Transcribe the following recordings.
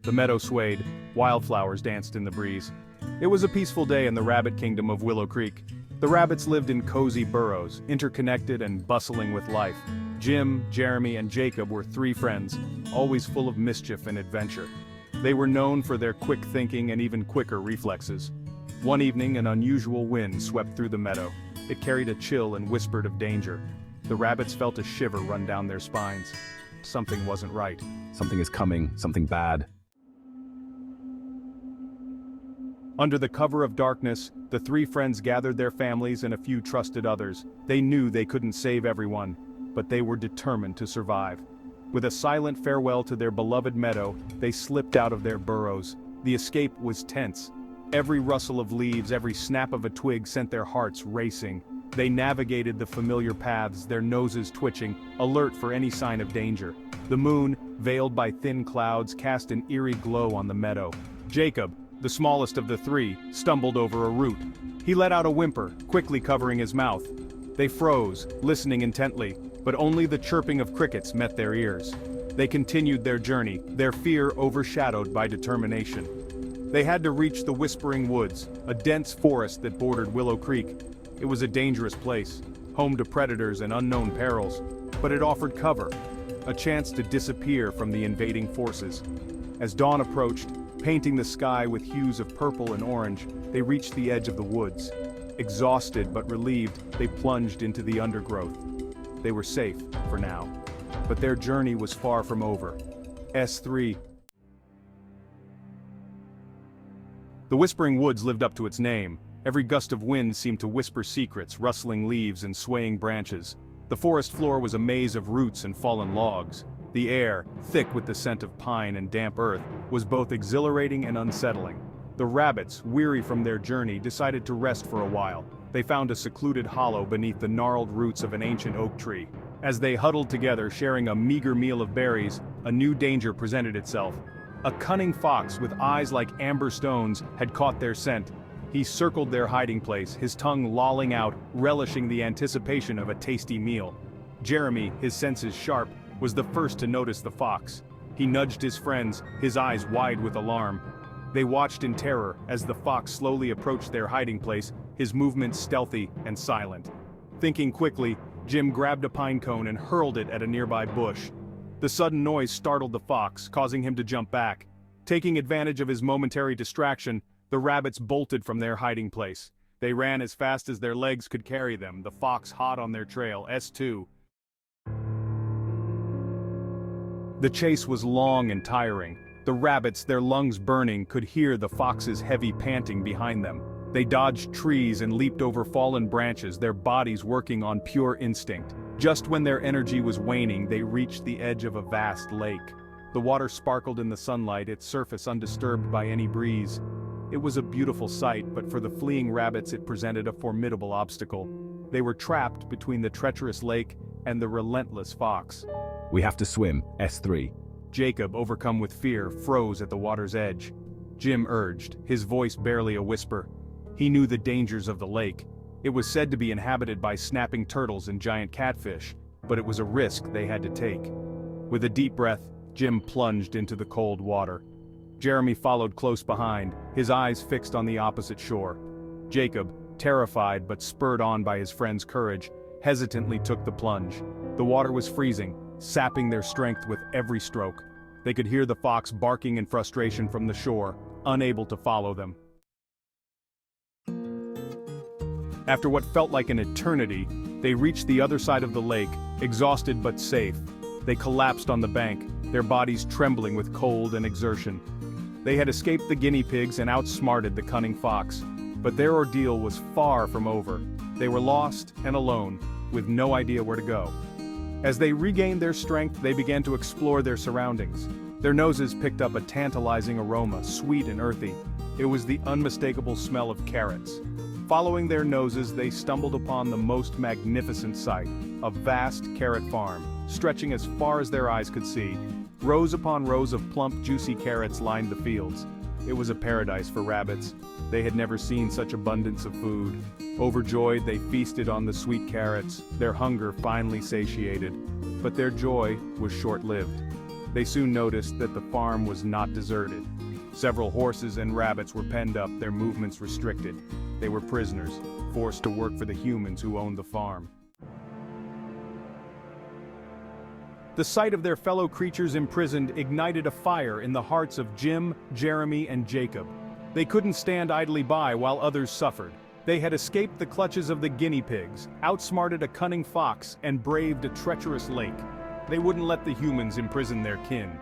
The meadow swayed, wildflowers danced in the breeze. It was a peaceful day in the rabbit kingdom of Willow Creek. The rabbits lived in cozy burrows, interconnected and bustling with life. Jim, Jeremy, and Jacob were three friends, always full of mischief and adventure. They were known for their quick thinking and even quicker reflexes. One evening, an unusual wind swept through the meadow. It carried a chill and whispered of danger. The rabbits felt a shiver run down their spines. Something wasn't right. Something is coming, something bad. Under the cover of darkness, the three friends gathered their families and a few trusted others. They knew they couldn't save everyone, but they were determined to survive. With a silent farewell to their beloved meadow, they slipped out of their burrows. The escape was tense. Every rustle of leaves, every snap of a twig sent their hearts racing. They navigated the familiar paths, their noses twitching, alert for any sign of danger. The moon, veiled by thin clouds, cast an eerie glow on the meadow. Jacob, the smallest of the three, stumbled over a root. He let out a whimper, quickly covering his mouth. They froze, listening intently, but only the chirping of crickets met their ears. They continued their journey, their fear overshadowed by determination. They had to reach the Whispering Woods, a dense forest that bordered Willow Creek. It was a dangerous place, home to predators and unknown perils, but it offered cover, a chance to disappear from the invading forces. As dawn approached, painting the sky with hues of purple and orange, they reached the edge of the woods. Exhausted but relieved, they plunged into the undergrowth. They were safe, for now. But their journey was far from over. S3. The Whispering Woods lived up to its name. Every gust of wind seemed to whisper secrets, rustling leaves and swaying branches. The forest floor was a maze of roots and fallen logs. The air, thick with the scent of pine and damp earth, was both exhilarating and unsettling. The rabbits, weary from their journey, decided to rest for a while. They found a secluded hollow beneath the gnarled roots of an ancient oak tree. As they huddled together, sharing a meager meal of berries, a new danger presented itself. A cunning fox with eyes like amber stones had caught their scent. He circled their hiding place, his tongue lolling out, relishing the anticipation of a tasty meal. Jeremy, his senses sharp, was the first to notice the fox. He nudged his friends, his eyes wide with alarm. They watched in terror as the fox slowly approached their hiding place, his movements stealthy and silent. Thinking quickly, Jim grabbed a pine cone and hurled it at a nearby bush. The sudden noise startled the fox, causing him to jump back. Taking advantage of his momentary distraction, the rabbits bolted from their hiding place. They ran as fast as their legs could carry them, the fox hot on their trail, S2. The chase was long and tiring. The rabbits, their lungs burning, could hear the fox's heavy panting behind them. They dodged trees and leaped over fallen branches, their bodies working on pure instinct. Just when their energy was waning, they reached the edge of a vast lake. The water sparkled in the sunlight, its surface undisturbed by any breeze. It was a beautiful sight, but for the fleeing rabbits it presented a formidable obstacle. They were trapped between the treacherous lake and the relentless fox. We have to swim, S3. Jacob, overcome with fear, froze at the water's edge. Jim urged, his voice barely a whisper. He knew the dangers of the lake. It was said to be inhabited by snapping turtles and giant catfish, but it was a risk they had to take. With a deep breath, Jim plunged into the cold water. Jeremy followed close behind, his eyes fixed on the opposite shore. Jacob, terrified but spurred on by his friend's courage, hesitantly took the plunge. The water was freezing, sapping their strength with every stroke. They could hear the fox barking in frustration from the shore, unable to follow them. After what felt like an eternity, they reached the other side of the lake, exhausted but safe. They collapsed on the bank, their bodies trembling with cold and exertion. They had escaped the guinea pigs and outsmarted the cunning fox, but their ordeal was far from over. They were lost and alone, with no idea where to go. As they regained their strength, they began to explore their surroundings. Their noses picked up a tantalizing aroma, sweet and earthy. It was the unmistakable smell of carrots. Following their noses, they stumbled upon the most magnificent sight, a vast carrot farm, stretching as far as their eyes could see. Rows upon rows of plump, juicy carrots lined the fields. It was a paradise for rabbits. They had never seen such abundance of food. Overjoyed, they feasted on the sweet carrots, their hunger finally satiated. But their joy was short-lived. They soon noticed that the farm was not deserted. Several horses and rabbits were penned up, their movements restricted. They were prisoners, forced to work for the humans who owned the farm. The sight of their fellow creatures imprisoned ignited a fire in the hearts of Jim, Jeremy, and Jacob. They couldn't stand idly by while others suffered. They had escaped the clutches of the guinea pigs, outsmarted a cunning fox, and braved a treacherous lake. They wouldn't let the humans imprison their kin.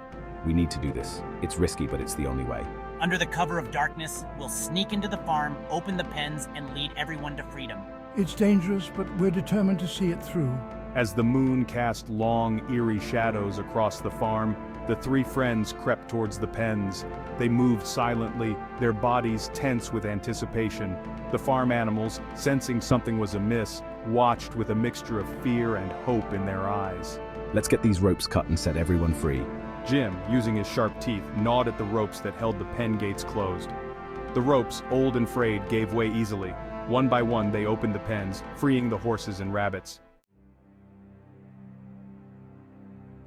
We need to do this. It's risky, but it's the only way. Under the cover of darkness, we'll sneak into the farm, open the pens, and lead everyone to freedom. It's dangerous, but we're determined to see it through. As the moon cast long, eerie shadows across the farm, the three friends crept towards the pens. They moved silently, their bodies tense with anticipation. The farm animals, sensing something was amiss, watched with a mixture of fear and hope in their eyes. Let's get these ropes cut and set everyone free. Jim, using his sharp teeth, gnawed at the ropes that held the pen gates closed. The ropes, old and frayed, gave way easily. One by one they opened the pens, freeing the horses and rabbits.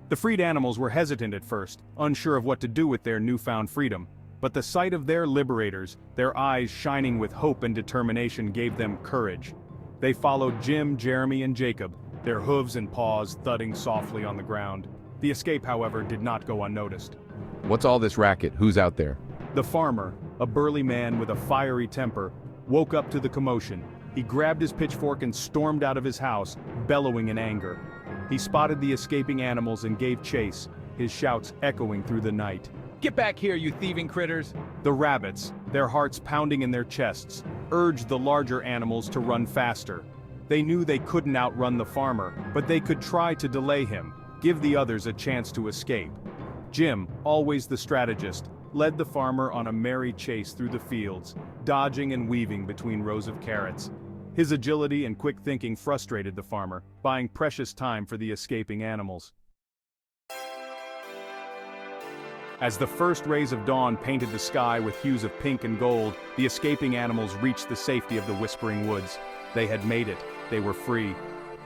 The freed animals were hesitant at first, unsure of what to do with their newfound freedom. But the sight of their liberators, their eyes shining with hope and determination, gave them courage. They followed Jim, Jeremy, and Jacob, their hooves and paws thudding softly on the ground. The escape, however, did not go unnoticed. What's all this racket? Who's out there? The farmer, a burly man with a fiery temper, woke up to the commotion. He grabbed his pitchfork and stormed out of his house, bellowing in anger. He spotted the escaping animals and gave chase, his shouts echoing through the night. Get back here, you thieving critters! The rabbits, their hearts pounding in their chests, urged the larger animals to run faster. They knew they couldn't outrun the farmer, but they could try to delay him, give the others a chance to escape. Jim, always the strategist, led the farmer on a merry chase through the fields, dodging and weaving between rows of carrots. His agility and quick thinking frustrated the farmer, buying precious time for the escaping animals. As the first rays of dawn painted the sky with hues of pink and gold, the escaping animals reached the safety of the Whispering Woods. They had made it. They were free.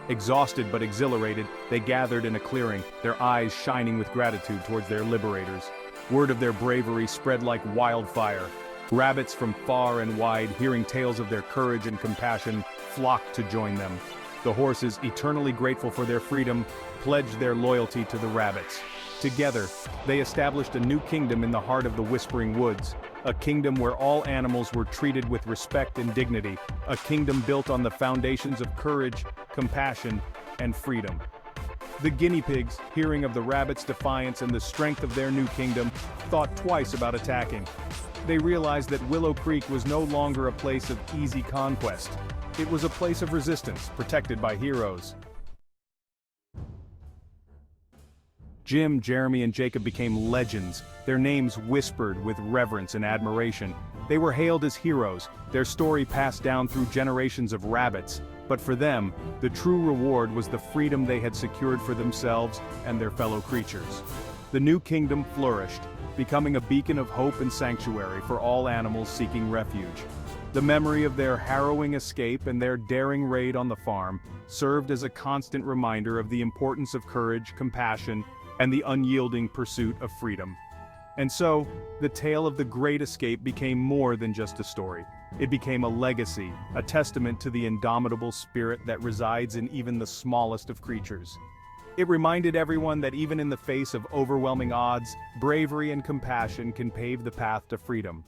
Exhausted but exhilarated, they gathered in a clearing, their eyes shining with gratitude towards their liberators. Word of their bravery spread like wildfire. Rabbits from far and wide, hearing tales of their courage and compassion, flocked to join them. The horses, eternally grateful for their freedom, pledged their loyalty to the rabbits. Together, they established a new kingdom in the heart of the Whispering Woods, a kingdom where all animals were treated with respect and dignity, a kingdom built on the foundations of courage, compassion, and freedom. The guinea pigs, hearing of the rabbits' defiance and the strength of their new kingdom, thought twice about attacking. They realized that Willow Creek was no longer a place of easy conquest. It was a place of resistance, protected by heroes. Jim, Jeremy, and Jacob became legends, their names whispered with reverence and admiration. They were hailed as heroes, their story passed down through generations of rabbits. But for them, the true reward was the freedom they had secured for themselves and their fellow creatures. The new kingdom flourished, becoming a beacon of hope and sanctuary for all animals seeking refuge. The memory of their harrowing escape and their daring raid on the farm served as a constant reminder of the importance of courage, compassion, and the unyielding pursuit of freedom. And so, the tale of the Great Escape became more than just a story. It became a legacy, a testament to the indomitable spirit that resides in even the smallest of creatures. It reminded everyone that even in the face of overwhelming odds, bravery and compassion can pave the path to freedom.